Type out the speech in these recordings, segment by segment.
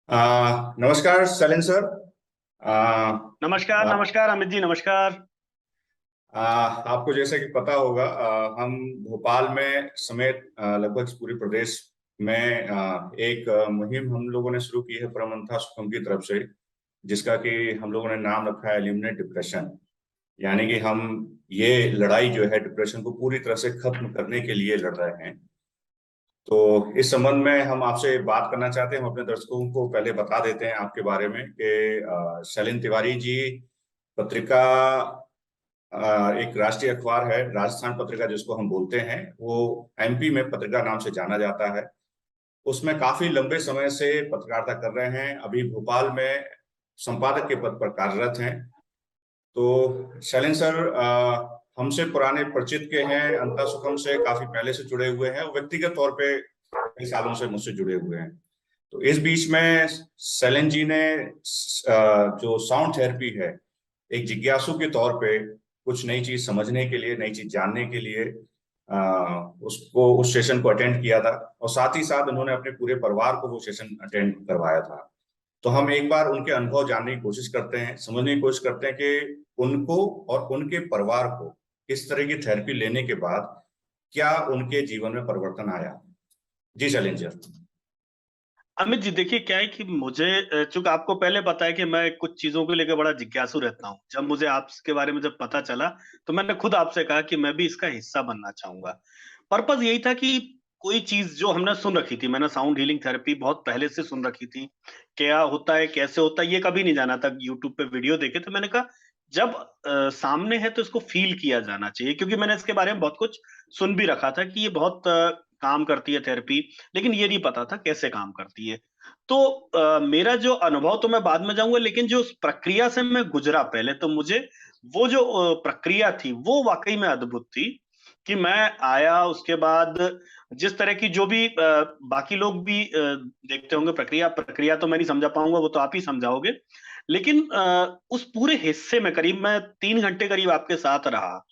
नमस्कार saline sir. आ, नमस्कार आ, नमस्कार अमित जी नमस्कार। आपको जैसे कि पता होगा, हम भोपाल में समेत लगभग पूरे प्रदेश में एक मुहिम हम लोगों ने शुरू की है परमंथा सुखम की तरफ से, जिसका कि हम लोगों ने नाम रखा है एलिमिनेट डिप्रेशन। यानी कि हम ये लड़ाई जो है डिप्रेशन को पूरी तरह से खत्म करने के लिए लड़ रहे हैं। तो इस संबंध में हम आपसे बात करना चाहते हैं। हम अपने दर्शकों को पहले बता देते हैं आपके बारे में कि शैलेंद्र तिवारी जी पत्रिका, एक राष्ट्रीय अखबार है राजस्थान पत्रिका जिसको हम बोलते हैं, वो एमपी में पत्रिका नाम से जाना जाता है। उसमें काफी लंबे समय से पत्रकारिता कर रहे हैं। अभी भोपाल में संपादक के पद पर कार्यरत हैं। तो शैलेंद्र सर हमसे पुराने परिचित के हैं, अंता सुखम से काफी पहले से जुड़े हुए हैं, व्यक्तिगत तौर पे कई सालों से मुझसे जुड़े हुए हैं। तो इस बीच में शैलेंद्र जी ने जो साउंड थेरेपी है, एक जिज्ञासु के तौर पे कुछ नई चीज समझने के लिए, नई चीज जानने के लिए उसको उस सेशन को अटेंड किया था। और साथ ही साथ उन्होंने अपने पूरे परिवार को वो सेशन अटेंड करवाया था। तो हम एक बार उनके अनुभव जानने की कोशिश करते हैं, समझने की कोशिश करते हैं कि उनको और उनके परिवार को इस तरह की थेरेपी लेने के बाद क्या उनके जीवन में परिवर्तन आया। जी शैलेंद्र जी। अमित जी देखिए क्या है कि मुझे चूंकि आपको पहले पता है कि मैं कुछ चीजों को लेकर बड़ा जिज्ञासु रहता हूँ। जब मुझे आपके बारे में जब पता चला तो मैंने खुद आपसे कहा कि मैं भी इसका हिस्सा बनना चाहूंगा। पर्पस यही था कि कोई चीज जो हमने सुन रखी थी, मैंने साउंड हीलिंग थेरेपी बहुत पहले से सुन रखी थी, क्या होता है कैसे होता है ये कभी नहीं जाना था। यूट्यूब पे वीडियो देखे तो मैंने कहा जब सामने है तो इसको फील किया जाना चाहिए, क्योंकि मैंने इसके बारे में बहुत कुछ सुन भी रखा था कि ये बहुत काम करती है थेरेपी, लेकिन ये नहीं पता था कैसे काम करती है। तो मेरा जो अनुभव तो मैं बाद में जाऊंगा, लेकिन जो उस प्रक्रिया से मैं गुजरा पहले, तो मुझे वो जो प्रक्रिया थी वो वाकई में अद्भुत थी। कि मैं आया उसके बाद जिस तरह की जो भी बाकी लोग भी देखते होंगे प्रक्रिया प्रक्रिया तो मैं नहीं समझा पाऊंगा, वो तो आप ही समझाओगे। लेकिन उस पूरे हिस्से में करीब मैं 3 घंटे करीब आपके साथ रहा।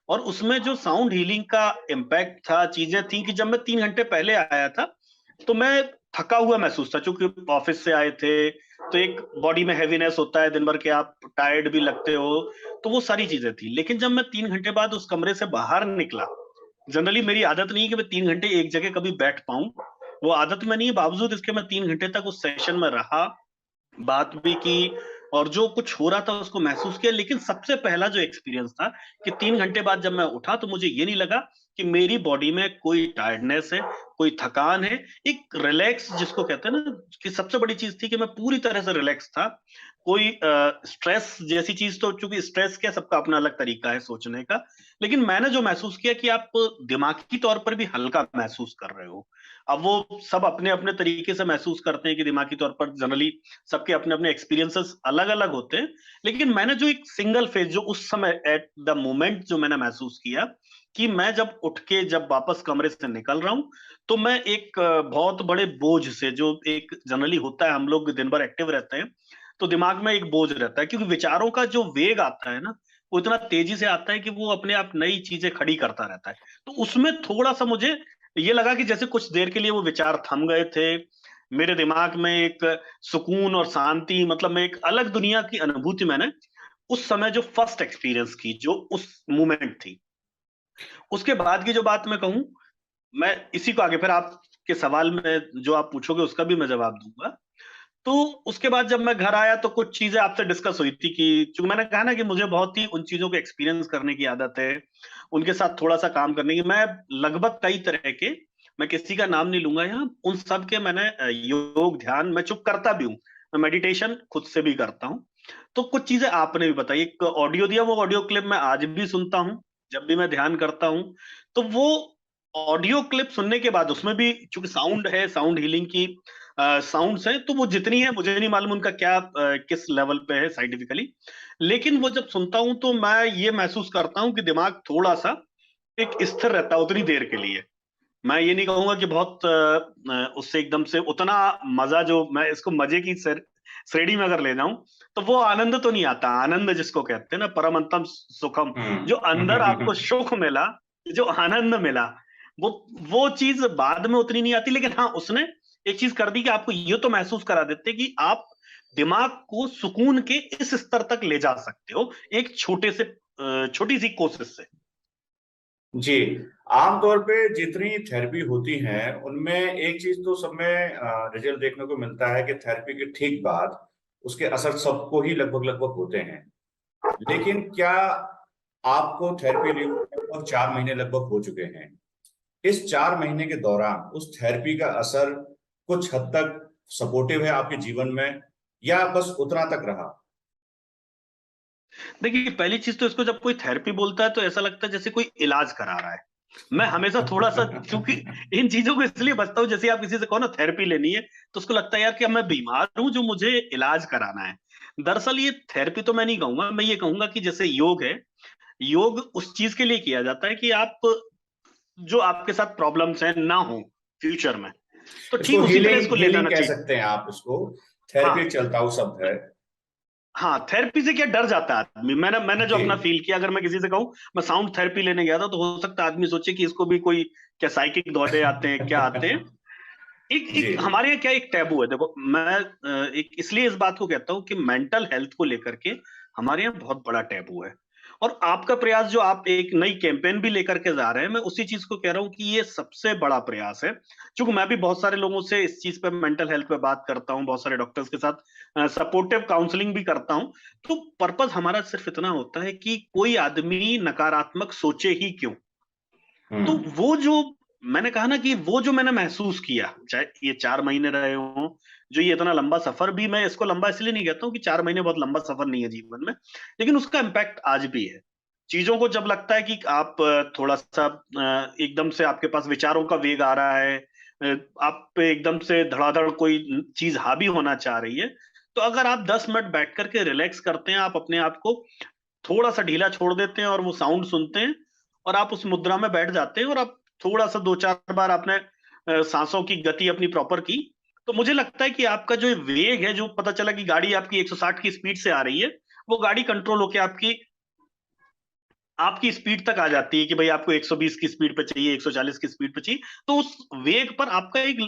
और उसमें जो साउंड हीलिंग का इम्पैक्ट था, चीजें थी कि जब मैं 3 घंटे पहले आया था तो मैं थका हुआ महसूस था, चूंकि ऑफिस से आए थे तो एक बॉडी में हैवीनेस होता है दिन भर के, आप टायर्ड भी लगते हो। तो वो सारी चीजें थी। लेकिन जब मैं 3 घंटे बाद उस कमरे से बाहर निकला, जनरली मेरी आदत नहीं है कि मैं 3 घंटे एक जगह कभी बैठ पाऊं, वो आदत में नहीं है, बावजूद इसके मैं 3 घंटे तक उस सेशन में रहा, बात भी की और जो कुछ हो रहा था उसको महसूस किया। लेकिन सबसे पहला जो एक्सपीरियंस था कि 3 घंटे बाद जब मैं उठा तो मुझे ये नहीं लगा कि मेरी बॉडी में कोई टायर्डनेस है, कोई थकान है। एक रिलैक्स जिसको कहते हैं ना, कि सबसे बड़ी चीज थी कि मैं पूरी तरह से रिलैक्स था। कोई स्ट्रेस जैसी चीज तो, चूंकि स्ट्रेस क्या, सबका अपना अलग तरीका है सोचने का, लेकिन मैंने जो महसूस किया कि आप दिमागी तौर पर भी हल्का महसूस कर रहे हो। अब वो सब अपने अपने तरीके से महसूस करते हैं कि दिमागी तौर पर जनरली सबके अपने अपने एक्सपीरियंसेस अलग अलग होते हैं। लेकिन मैंने जो एक सिंगल फेज जो उस समय एट द मोमेंट जो मैंने महसूस किया कि मैं जब उठ के जब वापस कमरे से निकल रहा हूं, तो मैं एक बहुत बड़े बोझ से, जो एक जनरली होता है, हम लोग दिन भर एक्टिव रहते हैं तो दिमाग में एक बोझ रहता है, क्योंकि विचारों का जो वेग आता है ना, वो इतना तेजी से आता है कि वो अपने आप नई चीजें खड़ी करता रहता है। तो उसमें थोड़ा सा मुझे ये लगा कि जैसे कुछ देर के लिए वो विचार थम गए थे, मेरे दिमाग में एक सुकून और शांति, मतलब मैं एक अलग दुनिया की अनुभूति मैंने उस समय जो फर्स्ट एक्सपीरियंस की, जो उस मोमेंट थी। उसके बाद की जो बात मैं कहूं, मैं इसी को आगे फिर आपके सवाल में जो आप पूछोगे उसका भी मैं जवाब दूंगा। तो उसके बाद जब मैं घर आया तो कुछ चीजें आपसे डिस्कस हुई थी कि चूंकि मैंने कहा ना कि मुझे बहुत ही उन चीजों को एक्सपीरियंस करने की आदत है, उनके साथ थोड़ा सा काम करने की। मैं लगभग कई तरह के, मैं किसी का नाम नहीं लूंगा यहाँ, उन सब के मैंने योग ध्यान मैं चुप करता भी हूँ, मैं मेडिटेशन खुद से भी करता हूँ। तो कुछ चीजें आपने भी बताई, एक ऑडियो दिया, वो ऑडियो क्लिप मैं आज भी सुनता हूँ जब भी मैं ध्यान करता हूँ। तो वो ऑडियो क्लिप सुनने के बाद उसमें भी चूंकि साउंड है, साउंड हीलिंग की साउंड्स हैं, तो वो जितनी है मुझे नहीं मालूम उनका क्या किस लेवल पे है साइंटिफिकली। लेकिन वो जब सुनता हूं तो मैं ये महसूस करता हूं कि दिमाग थोड़ा सा एक स्थिर रहता है उतनी देर के लिए। मैं ये नहीं कहूंगा कि बहुत उससे एकदम से उतना मजा, जो मैं इसको मजे की श्रेणी में अगर ले जाऊं, तो वो आनंद तो नहीं आता। आनंद जिसको कहते हैं ना, परम अंतम सुखम, जो अंदर आपको सुख मिला, जो आनंद मिला, वो वो चीज बाद में उतनी नहीं आती। लेकिन हाँ, उसने एक चीज कर दी कि आपको ये तो महसूस करा देते कि आप दिमाग को सुकून के इस स्तर तक ले जा सकते हो एक छोटी सी कोशिश से। जी। आमतौर पे जितनी थेरेपी होती हैं उनमें एक चीज तो सब में रिजल्ट देखने को मिलता है कि थेरेपी के ठीक बाद उसके असर सबको ही लगभग लगभग होते हैं। लेकिन क्या आपको थेरेपी लिए लगभग 4 महीने लगभग हो चुके हैं, इस 4 महीने के दौरान उस थेरेपी का असर कुछ हद तक सपोर्टिव है आपके जीवन में, या बस उतना तक रहा? देखिए, पहली चीज तो इसको जब कोई थेरेपी बोलता है तो ऐसा लगता है जैसे कोई इलाज करा रहा है। मैं हमेशा थोड़ा सा, क्योंकि इन चीजों को इसलिए बचता हूँ, जैसे आप किसी से कहो ना थेरेपी लेनी है तो उसको लगता है यार कि मैं बीमार हूं जो मुझे इलाज कराना है। दरअसल ये थेरेपी तो मैं नहीं कहूंगा, मैं ये कहूंगा कि जैसे योग है, योग उस चीज के लिए किया जाता है कि आप जो आपके साथ प्रॉब्लम्स हैं ना हो फ्यूचर में, तो ठीक इसको उसी तरह हीलिंग इसको ले हीलिंग जाना कह चाहिए। सकते हैं आप इसको। थेरेपी हाँ, एक चलता हुआ शब्द है। हाँ, थेरेपी से क्या डर जाता है आदमी। मैंने मैंने जो जी। अपना फील किया, अगर मैं किसी से कहूँ मैं साउंड थेरेपी लेने गया था, तो हो सकता है आदमी सोचे कि इसको भी कोई क्या साइकिक दौरे आते हैं, क्या आते हैं। एक जी। एक हमारे यहाँ क्या एक टैबू है, देखो मैं एक इसलिए इस बात को कहता हूँ कि मेंटल हेल्थ को लेकर के हमारे यहाँ बहुत बड़ा टैबू है। और आपका प्रयास जो आप एक नई कैंपेन भी लेकर के जा रहे हैं, मैं उसी चीज को कह रहा हूँ कि ये सबसे बड़ा प्रयास है। क्योंकि मैं भी बहुत सारे लोगों से इस चीज पे, मेंटल हेल्थ पे बात करता हूँ, बहुत सारे डॉक्टर्स के साथ सपोर्टिव काउंसलिंग भी करता हूँ। तो पर्पस हमारा सिर्फ इतना होता है कि कोई आदमी नकारात्मक सोचे ही क्यों। तो हम्म। वो जो मैंने कहा ना कि वो जो मैंने महसूस किया, चाहे ये 4 महीने रहे हों, जो ये इतना लंबा सफर भी, मैं इसको लंबा इसलिए नहीं कहता हूँ कि 4 महीने बहुत लंबा सफर नहीं है जीवन में, लेकिन उसका इम्पैक्ट आज भी है। चीजों को जब लगता है कि आप थोड़ा सा एकदम से आपके पास विचारों का वेग आ रहा है, आप पे एकदम से धड़ाधड़ कोई चीज हावी होना चाह रही है, तो अगर आप 10 मिनट बैठ करके रिलैक्स करते हैं, आप अपने आप को थोड़ा सा ढीला छोड़ देते हैं और वो साउंड सुनते हैं, और आप उस मुद्रा में बैठ जाते हैं, और आप थोड़ा सा 2-4 बार आपने सांसों की गति अपनी प्रॉपर की, तो मुझे लगता है कि आपका जो वेग है, जो पता चला कि गाड़ी आपकी 160 की स्पीड से आ रही है, वो गाड़ी कंट्रोल होके आपकी आपकी स्पीड तक आ जाती है कि भाई आपको 120 की स्पीड पे चाहिए, 140 की स्पीड पे चाहिए। तो उस वेग पर आपका एक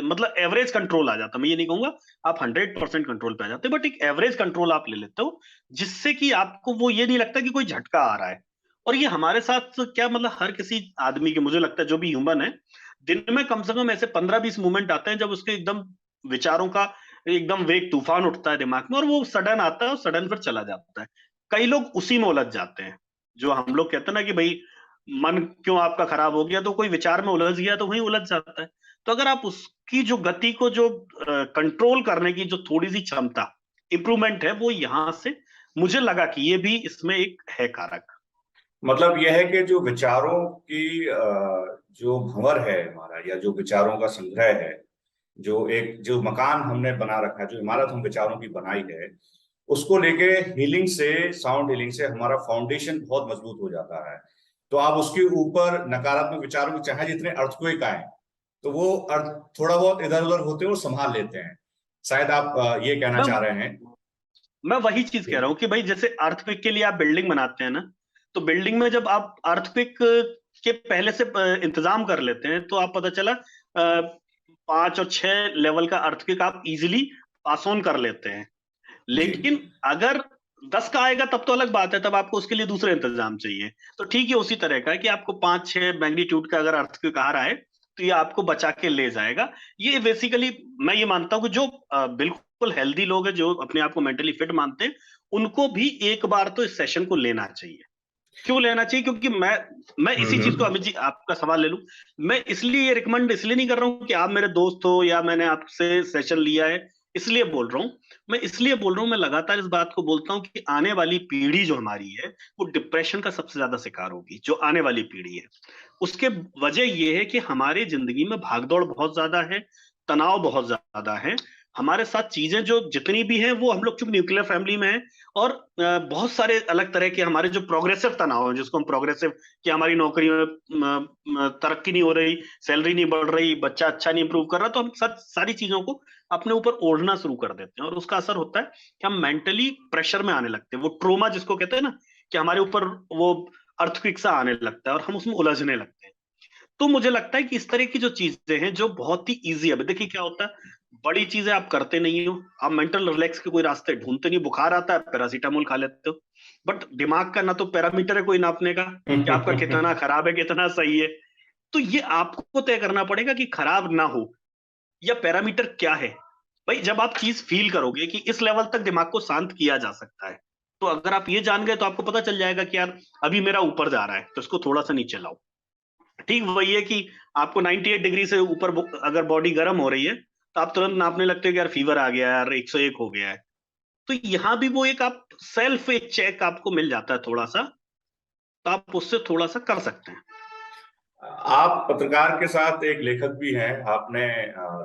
मतलब एवरेज कंट्रोल आ जाता है। मैं ये नहीं कहूंगा आप 100% कंट्रोल पे आ जाते, बट एक एवरेज कंट्रोल आप ले लेते हो, जिससे कि आपको वो ये नहीं लगता कि कोई झटका आ रहा है। और ये हमारे साथ क्या, मतलब हर किसी आदमी के, मुझे लगता है जो भी ह्यूमन है, दिन में कम से कम ऐसे 15-20 मोमेंट आते हैं जब उसके एकदम विचारों का एकदम वेग तूफान उठता है दिमाग में, और वो सडन आता है और सडन फिर चला जाता है। कई लोग उसी में उलझ जाते हैं। जो हम लोग कहते हैं ना कि भाई मन क्यों आपका खराब हो गया, तो कोई विचार में उलझ गया तो वहीं उलझ जाता है। तो अगर आप उसकी जो गति को जो कंट्रोल करने की जो थोड़ी सी क्षमता, इंप्रूवमेंट है, वो यहां से मुझे लगा कि ये भी इसमें एक है कारक। मतलब यह है कि जो विचारों की जो भंवर है हमारा, या जो विचारों का संग्रह है, जो एक जो मकान हमने बना रखा है, जो इमारत हम विचारों की बनाई है, उसको लेके हीलिंग से, साउंड हीलिंग से हमारा फाउंडेशन बहुत मजबूत हो जाता है। तो आप उसके ऊपर नकारात्मक विचारों के चाहे जितने अर्थक्वेक आए, तो वो अर्थ थोड़ा बहुत इधर उधर होते हैं और संभाल लेते हैं। शायद आप ये कहना मैं चाह रहे हैं। मैं वही चीज कह रहा हूँ कि भाई जैसे अर्थक्वेक के लिए आप बिल्डिंग बनाते हैं ना, तो बिल्डिंग में जब आप अर्थक्वेक के पहले से इंतजाम कर लेते हैं, तो आप पता चला 5 और 6 लेवल का अर्थक्वेक आप इजिली पास ऑन कर लेते हैं। जी। लेकिन अगर 10 का आएगा तब तो अलग बात है, तब आपको उसके लिए दूसरे इंतजाम चाहिए। तो ठीक है, उसी तरह का है कि आपको 5-6 मैग्नीट्यूड का अगर अर्थक्वेक आ रहा है, तो ये आपको बचा के ले जाएगा। ये बेसिकली मैं ये मानता हूँ कि जो बिल्कुल हेल्दी लोग हैं, जो अपने आप को मेंटली फिट मानते हैं, उनको भी एक बार तो इस सेशन को लेना चाहिए। क्यों लेना चाहिए? क्योंकि मैं इसी चीज को, हम्म। अमित जी आपका सवाल ले लूं, मैं इसलिए ये रिकमेंड इसलिए नहीं कर रहा हूं कि आप मेरे दोस्त हो या मैंने आपसे सेशन लिया है इसलिए बोल रहा हूं। मैं इसलिए बोल रहा हूं, मैं लगातार इस बात को बोलता हूं कि आने वाली पीढ़ी जो हमारी है, वो डिप्रेशन का सबसे ज्यादा शिकार होगी। जो आने वाली पीढ़ी है, उसके वजह ये है कि हमारी जिंदगी में भागदौड़ बहुत ज्यादा है, तनाव बहुत ज्यादा है। हमारे साथ चीजें जो जितनी भी हैं, वो हम लोग चूंकि न्यूक्लियर फैमिली में है, और बहुत सारे अलग तरह के हमारे जो प्रोग्रेसिव तनाव है, जिसको हम प्रोग्रेसिव, कि हमारी नौकरी में तरक्की नहीं हो रही, सैलरी नहीं बढ़ रही, बच्चा अच्छा नहीं इंप्रूव कर रहा, तो हम सब सारी चीजों को अपने ऊपर ओढ़ना शुरू कर देते हैं, और उसका असर होता है कि हम मेंटली प्रेशर में आने लगते हैं। वो ट्रोमा जिसको कहते हैं ना, कि हमारे ऊपर वो अर्थक्वेक सा आने लगता है और हम उसमें उलझने लगते हैं। तो मुझे लगता है कि इस तरह की जो चीजें हैं जो बहुत ही ईजी है, देखिए क्या होता है, बड़ी चीजें आप करते नहीं हो, आप मेंटल रिलैक्स के कोई रास्ते ढूंढते नहीं, बुखार आता है पैरासीटामोल खा लेते हो, बट दिमाग का ना तो पैरामीटर है कोई नापने का कि आपका कितना खराब है कितना सही है। तो ये आपको तय करना पड़ेगा कि खराब ना हो, या पैरामीटर क्या है। भाई जब आप चीज फील करोगे कि इस लेवल तक दिमाग को शांत किया जा सकता है, तो अगर आप ये जान गए तो आपको पता चल जाएगा कि यार अभी मेरा ऊपर जा रहा है तो इसको थोड़ा सा नीचे लाओ। ठीक वही है कि आपको 98 डिग्री से ऊपर अगर बॉडी गर्म हो रही है तो आप तुरंत नापने लगते हो कि यार फीवर आ गया है, यार 101 हो गया है। तो यहाँ भी वो एक आप सेल्फ एक चेक आपको मिल जाता है थोड़ा सा, तो आप उससे थोड़ा सा कर सकते हैं। आप पत्रकार के साथ एक लेखक भी हैं। आपने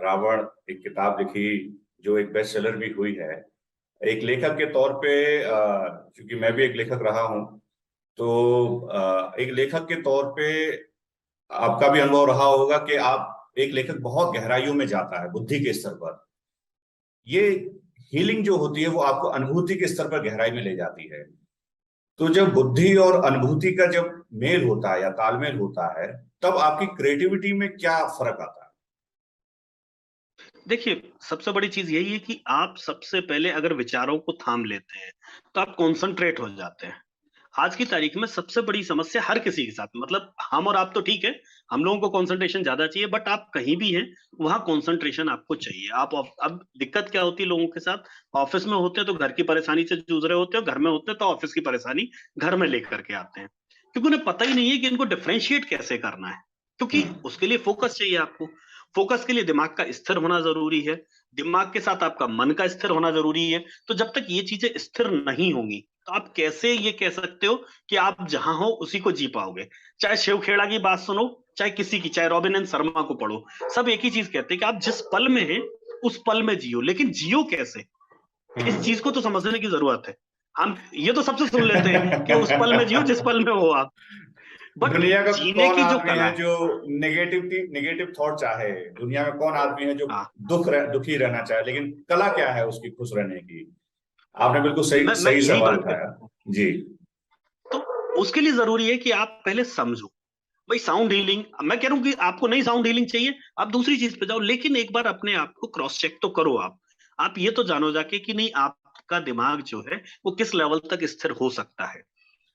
रावण एक किताब लिखी जो एक बेस्ट सेलर भी हुई है। एक लेखक के तौर पे क्योंकि मैं भी एक लेखक रहा हूं, तो एक लेखक के तौर पे आपका भी अनुभव रहा होगा कि आप एक लेखक बहुत गहराइयों में जाता है बुद्धि के स्तर पर। ये हीलिंग जो होती है वो आपको अनुभूति के स्तर पर गहराई में ले जाती है। तो जब बुद्धि और अनुभूति का जब मेल होता है या तालमेल होता है, तब आपकी क्रिएटिविटी में क्या फर्क आता है? देखिए, सबसे बड़ी चीज़ यही है कि आप सबसे पहले अगर विचारों को थाम लेते हैं, तो आप कॉन्संट्रेट हो जाते हैं। आज की तारीख में सबसे बड़ी समस्या हर किसी के साथ, मतलब हम और आप तो ठीक है, हम लोगों को कॉन्संट्रेशन ज़्यादा चाहिए, बट आप कहीं भी हैं, वहाँ कॉन्संट्रेशन आपको चाहिए। आप अब दिक्कत क्या होती है लोगों के साथ, ऑफ़िस में होते हैं तो घर की परेशानी से जूझ रहे होते हैं, घर में होते हैं तो ऑफ़िस की परेशानी घर में लेकर के आते हैं। क्योंकि उन्हें पता ही नहीं है कि इनको डिफरेंशिएट कैसे करना है, क्योंकि हम्म। उसके लिए फ़ोकस चाहिए आपको। फ़ोकस के लिए दिमाग का स्थिर होना ज़रूरी है, दिमाग के साथ आपका मन का स्थिर होना ज़रूरी है। तो जब तक ये चीज़ें स्थिर नहीं होंगी, तो आप कैसे ये कह सकते हो कि आप जहाँ हो उसी को जी पाओगे। चाहे शिव खेड़ा की बात सुनो, चाहे किसी की, चाहे रॉबिन एंड शर्मा को पढ़ो, सब एक ही चीज़ कहते हैं कि आप जिस पल में हैं, उस पल में जियो। लेकिन जियो कैसे? इस चीज़ को तो समझने की ज़रूरत है। हम ये तो सबसे सुन लेते हैं कि उस पल में जियो जिस पल में हो आप। बट दुनिया का जीने कौन की जो आदमी कला है है, जो नेगेटिव थॉट चाहे? दुनिया में कौन आदमी है जो हाँ, दुखी रहना चाहे? लेकिन कला क्या है उसकी खुश रहने की? आपने बिल्कुल सही मैं सही यही सवाल बात उठाया। कहता हूँ। जी। तो उसके लिए ज़रूरी है कि आप पहले समझो। भाई साउंड हीलिंग, मैं कह रहा हूँ कि आपको नहीं साउंड हीलिंग चाहिए, आप दूसरी चीज पे जाओ, लेकिन एक बार अपने आप को क्रॉस चेक तो करो। आप ये तो जानो जाके कि नहीं आपका दिमाग जो है वो किस लेवल तक स्थिर हो सकता है।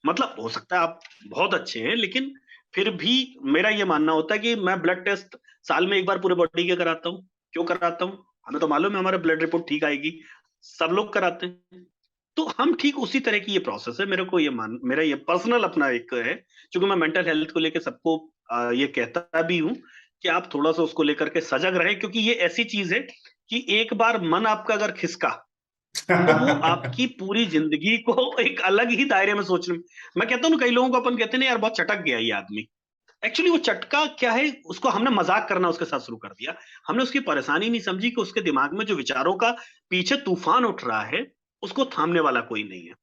मतलब हो सकता है आप बहुत अच्छे हैं, लेकिन फिर भी मेरा ये मानना होता है कि मैं ब्लड टेस्ट साल में एक बार पूरे बॉडी के कराता हूँ। क्यों कराता हूँ? हमें तो मालूम है हमारा ब्लड रिपोर्ट ठीक आएगी, सब लोग कराते हैं। तो हम ठीक उसी तरह की ये प्रोसेस है। मेरे को ये मान मेरा ये पर्सनल अपना एक है, क्योंकि मैं मेंटल हेल्थ को लेके सबको ये कहता भी हूँ कि आप थोड़ा सा उसको लेकर के सजग रहें, क्योंकि ये ऐसी चीज है कि एक बार मन आपका अगर खिसका तो वो आपकी पूरी जिंदगी को एक अलग ही दायरे में सोचने में, मैं कहता हूँ ना, कई लोगों को अपन कहते हैं ना यार बहुत चटक गया ये आदमी। एक्चुअली वो चटका क्या है, उसको हमने मजाक करना उसके साथ शुरू कर दिया। हमने उसकी परेशानी नहीं समझी कि उसके दिमाग में जो विचारों का पीछे तूफान उठ रहा है, उसको थामने वाला कोई नहीं है।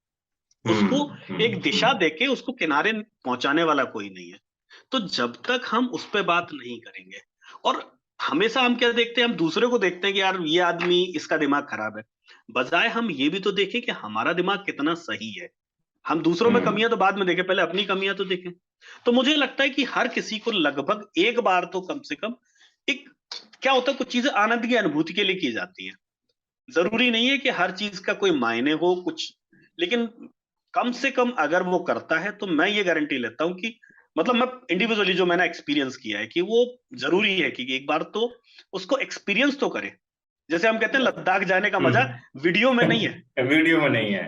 उसको एक दिशा देके उसको किनारे पहुंचाने वाला कोई नहीं है। तो जब तक हम उस पे बात नहीं करेंगे, और हमेशा हम क्या देखते हैं, हम दूसरे को देखते हैं कि यार ये आदमी इसका दिमाग खराब है, बजाय हम ये भी तो देखें कि हमारा दिमाग कितना सही है। हम दूसरों में हम्म। कमियां तो बाद में देखें, पहले अपनी कमियां तो देखें। तो मुझे लगता है कि हर किसी को लगभग एक बार तो कम से कम एक, क्या होता है, कुछ चीजें आनंद की अनुभूति के लिए की जाती हैं। जरूरी नहीं है कि हर चीज का कोई मायने हो कुछ, लेकिन कम से कम अगर वो करता है तो मैं ये गारंटी लेता हूं कि, मतलब मैं इंडिविजुअली जो मैंने एक्सपीरियंस किया है, कि वो जरूरी है कि एक बार तो उसको एक्सपीरियंस तो करे। जैसे हम कहते हैं लद्दाख जाने का मजा वीडियो में नहीं है। वीडियो में नहीं है,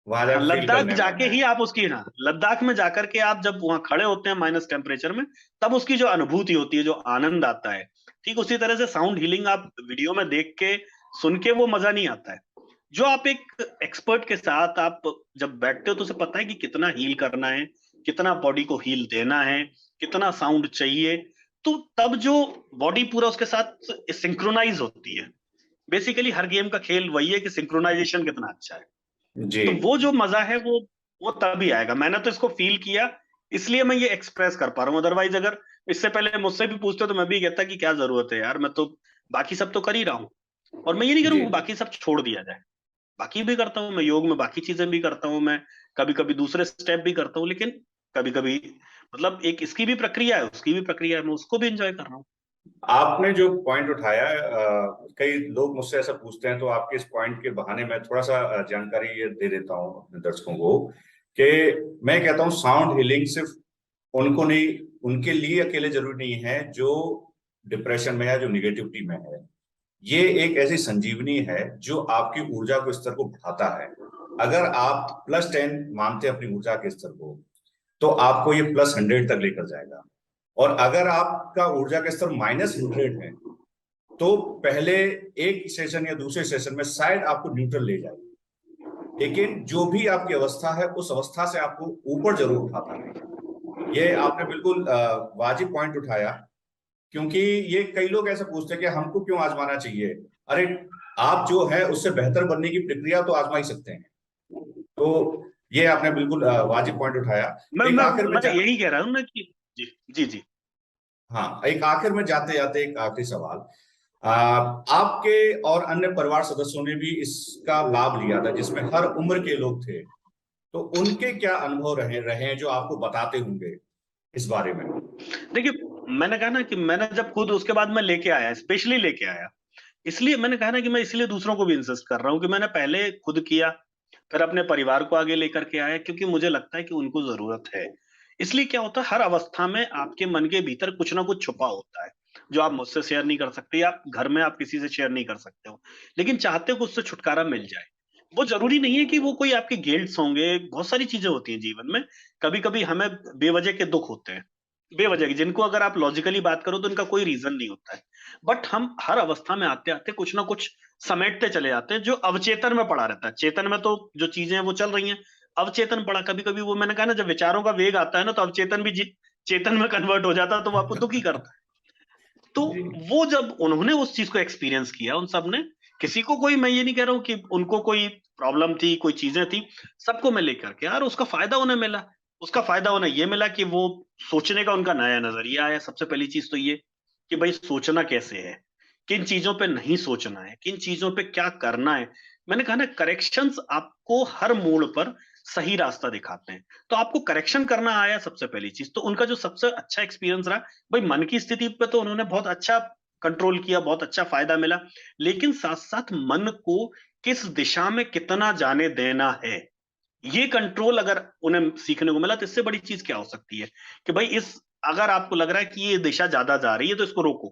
वहां हाँ, जाकर फील लद्दाख करने में जाके है। ही आप उसकी, हाँ, लद्दाख में जाकर के आप जब वहां खड़े होते हैं माइनस टेम्परेचर में, तब उसकी जो अनुभूति होती है, जो आनंद आता है, ठीक उसी तरह से साउंड हीलिंग आप वीडियो में देख के सुन के वो मजा नहीं आता है। जो आप एक एक्सपर्ट के साथ आप जब बैठते हो तो उसे पता है कि कितना हील करना है, कितना बॉडी को हील देना है, कितना साउंड चाहिए। तो तब जो बॉडी पूरा उसके साथ सिंक्रोनाइज होती है। बेसिकली हर गेम का खेल वही है कि सिंक्रोनाइजेशन कितना अच्छा है। जी। तो वो जो मजा है वो तभी आएगा। मैंने तो इसको फील किया, इसलिए मैं ये एक्सप्रेस कर पा रहा हूँ। अदरवाइज अगर इससे पहले मुझसे भी पूछते तो मैं भी कहता कि क्या जरूरत है यार, मैं तो बाकी सब तो कर ही रहा हूँ। और मैं ये नहीं जी। करूँ बाकी सब छोड़ दिया जाए। बाकी भी करता हूँ मैं, योग में बाकी चीजें भी करता हूँ मैं, कभी कभी दूसरे स्टेप भी करता हूँ, लेकिन कभी कभी मतलब एक इसकी भी प्रक्रिया है, उसकी भी प्रक्रिया है, मैं उसको भी एंजॉय कर रहा हूँ। आपने जो पॉइंट उठाया कई लोग मुझसे ऐसा पूछते हैं, तो आपके इस पॉइंट के बहाने मैं थोड़ा सा जानकारी ये दे देता हूँ अपने दर्शकों को कि मैं कहता हूँ साउंड हीलिंग सिर्फ उनको नहीं, उनके लिए अकेले जरूरी नहीं है जो डिप्रेशन में है, जो निगेटिविटी में है। ये एक ऐसी संजीवनी है जो आपकी ऊर्जा के स्तर को बढ़ाता है। अगर आप +10 मानते हैं अपनी ऊर्जा के स्तर को, तो आपको ये +100 तक लेकर जाएगा। और अगर आपका ऊर्जा का स्तर -100 है, तो पहले एक सेशन या दूसरे सेशन में शायद आपको न्यूट्रल ले जाएगी, लेकिन जो भी आपकी अवस्था है उस अवस्था से आपको ऊपर जरूर उठाता है। ये आपने बिल्कुल वाजिब पॉइंट उठाया, क्योंकि ये कई लोग ऐसे पूछते हैं कि हमको क्यों आजमाना चाहिए। अरे, आप जो है उससे बेहतर बनने की प्रक्रिया तो आजमा ही सकते हैं। तो ये आपने बिल्कुल वाजिब पॉइंट उठाया। मैं एक मैं आखिर में मैं यही कह रहा हूँ ना कि जी जी जी। हाँ, एक आखिर में जाते जाते एक आखिरी सवाल। आपके और अन्य परिवार सदस्यों ने भी इसका लाभ लिया था, जिसमें हर उम्र के लोग थे, तो उनके क्या अनुभव रहे रहे हैं जो आपको बताते होंगे इस बारे में? देखिए, मैंने कहा ना कि मैंने जब खुद उसके बाद मैं लेके आया, स्पेशली लेके आया, इसलिए मैंने कहा ना कि मैं इसलिए दूसरों को भी इंसिस्ट कर रहा हूँ कि मैंने पहले खुद किया, फिर अपने परिवार को आगे लेकर के आया, क्योंकि मुझे लगता है कि उनको जरूरत है। इसलिए क्या होता है, हर अवस्था में आपके मन के भीतर कुछ ना कुछ छुपा होता है, जो आप मुझसे शेयर नहीं कर सकते, या घर में आप किसी से शेयर नहीं कर सकते हो, लेकिन चाहते हो कि उससे छुटकारा मिल जाए। वो जरूरी नहीं है कि वो कोई आपके गिल्ट्स होंगे, बहुत सारी चीजें होती हैं जीवन में। कभी कभी हमें बेवजह के दुख होते हैं, बेवजह की, जिनको अगर आप लॉजिकली बात करो तो इनका कोई रीजन नहीं होता है। बट हम हर अवस्था में आते आते कुछ ना कुछ समेटते चले जाते हैं, जो अवचेतन में पड़ा रहता है। चेतन में तो जो चीजें हैं वो चल रही हैं, अवचेतन पड़ा, कभी कभी वो, मैंने कहा ना, जब विचारों का वेग आता है ना, तो अवचेतन भी चेतन में कन्वर्ट हो जाता है, तो वो आपको दुखी करता है। तो जी वो जब उन्होंने उस चीज को एक्सपीरियंस किया, उन सब ने, किसी को कोई, मैं ये नहीं कह रहा हूँ कि उनको कोई प्रॉब्लम थी, कोई चीजें थी, सबको मैं लेकर के यार, उसका फायदा उन्हें मिला। उसका फायदा उन्हें ये मिला कि वो सोचने का उनका नया नजरिया आया। सबसे पहली चीज तो ये कि भाई सोचना कैसे है, किन चीजों पे नहीं सोचना है, किन चीजों पे क्या करना है। मैंने कहा ना, करेक्शंस आपको हर मोड़ पर सही रास्ता दिखाते हैं। तो आपको करेक्शन करना आया सबसे पहली चीज, तो उनका जो सबसे अच्छा एक्सपीरियंस रहा, भाई मन की स्थिति पे तो उन्होंने बहुत अच्छा कंट्रोल किया, बहुत अच्छा फायदा मिला। लेकिन साथ साथ मन को किस दिशा में कितना जाने देना है, ये कंट्रोल अगर उन्हें सीखने को मिला, तो इससे बड़ी चीज क्या हो सकती है कि भाई इस, अगर आपको लग रहा है कि ये दिशा ज्यादा जा रही है, तो इसको रोको,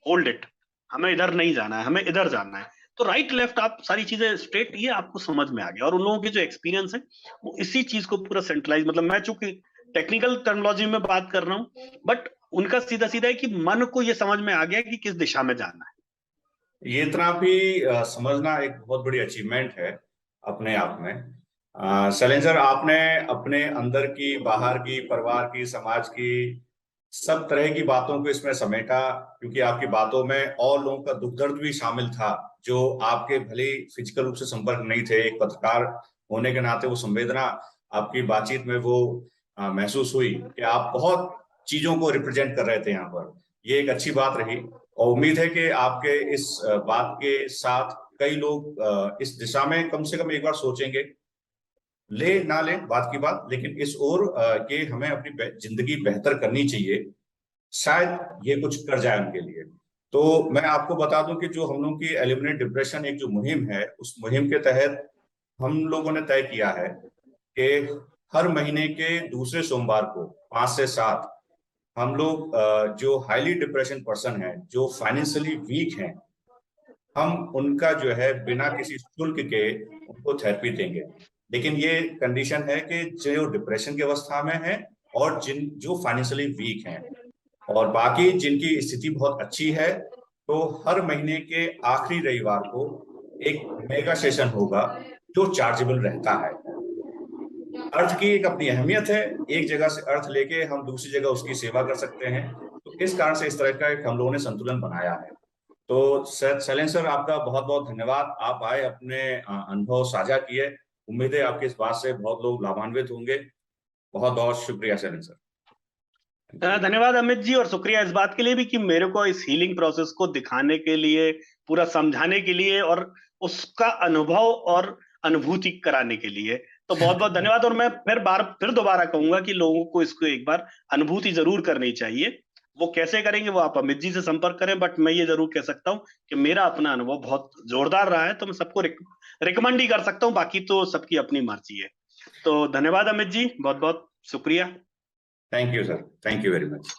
होल्ड इट, हमें इधर नहीं जाना है, हमें इधर जाना है। तो राइट लेफ्ट आप सारी चीजें स्ट्रेट, ये आपको समझ में आ गया। और उन लोगों की जो एक्सपीरियंस है, वो इसी चीज को पूरा सेंट्रलाइज, मतलब मैं चूंकि टेक्निकल टर्मिनोलॉजी में बात कर रहा हूँ, बट उनका सीधा सीधा है कि मन को ये समझ में आ गया कि किस दिशा में जाना है। ये इतना भी समझना एक बहुत बड़ी अचीवमेंट है अपने आप में। शैलेंद्र, आपने अपने अंदर की, बाहर की, परिवार की, समाज की, सब तरह की बातों को इसमें समेटा, क्योंकि आपकी बातों में और लोगों का दुख दर्द भी शामिल था, जो आपके भले ही फिजिकल रूप से संपर्क नहीं थे, एक पत्रकार होने के नाते वो संवेदना आपकी बातचीत में वो महसूस हुई कि आप बहुत चीजों को रिप्रेजेंट कर रहे थे यहाँ पर। ये एक अच्छी बात रही, और उम्मीद है कि आपके इस बात के साथ कई लोग इस दिशा में कम से कम एक बार सोचेंगे, ले ना ले बात की बात, लेकिन इस ओर कि हमें अपनी जिंदगी बेहतर करनी चाहिए, शायद ये कुछ कर जाए उनके लिए। तो मैं आपको बता दूं कि जो हम लोग की एलिमिनेट डिप्रेशन एक जो मुहिम है, उस मुहिम के तहत हम लोगों ने तय किया है कि हर महीने के दूसरे सोमवार को 5 से 7 हम लोग जो हाईली डिप्रेशन पर्सन है, जो फाइनेंशियली वीक हैं, हम उनका जो है बिना किसी शुल्क के उनको थेरेपी देंगे। लेकिन ये कंडीशन है कि जो डिप्रेशन की अवस्था में है, और जिन जो फाइनेंशियली वीक हैं, और बाकी जिनकी स्थिति बहुत अच्छी है, तो हर महीने के आखिरी रविवार को एक मेगा सेशन होगा जो चार्जेबल रहता है। अर्थ की एक अपनी अहमियत है, एक जगह से अर्थ लेके हम दूसरी जगह उसकी सेवा कर सकते हैं। तो इस कारण से इस तरह का एक हम लोगों ने संतुलन बनाया है। तो शैलेंद्र सर, आपका बहुत बहुत धन्यवाद, आप आए, अपने अनुभव साझा किए। उम्मीद है आपकी इस बात से बहुत लोग लाभान्वित होंगे। बहुत बहुत शुक्रिया शैलेंद्र सर। Thank you. धन्यवाद अमित जी, और शुक्रिया इस बात के लिए भी कि मेरे को इस हीलिंग प्रोसेस को दिखाने के लिए, पूरा समझाने के लिए, और उसका अनुभव और अनुभूति कराने के लिए। तो बहुत बहुत धन्यवाद। और मैं फिर दोबारा कहूंगा कि लोगों को इसको एक बार अनुभूति जरूर करनी चाहिए। वो कैसे करेंगे वो आप अमित जी से संपर्क करें, बट मैं ये जरूर कह सकता हूँ कि मेरा अपना अनुभव बहुत जोरदार रहा है, तो मैं सबको रिकमेंड ही कर सकता हूँ, बाकी तो सबकी अपनी मर्जी है। तो धन्यवाद अमित जी, बहुत बहुत शुक्रिया। Thank you sir, thank you very much.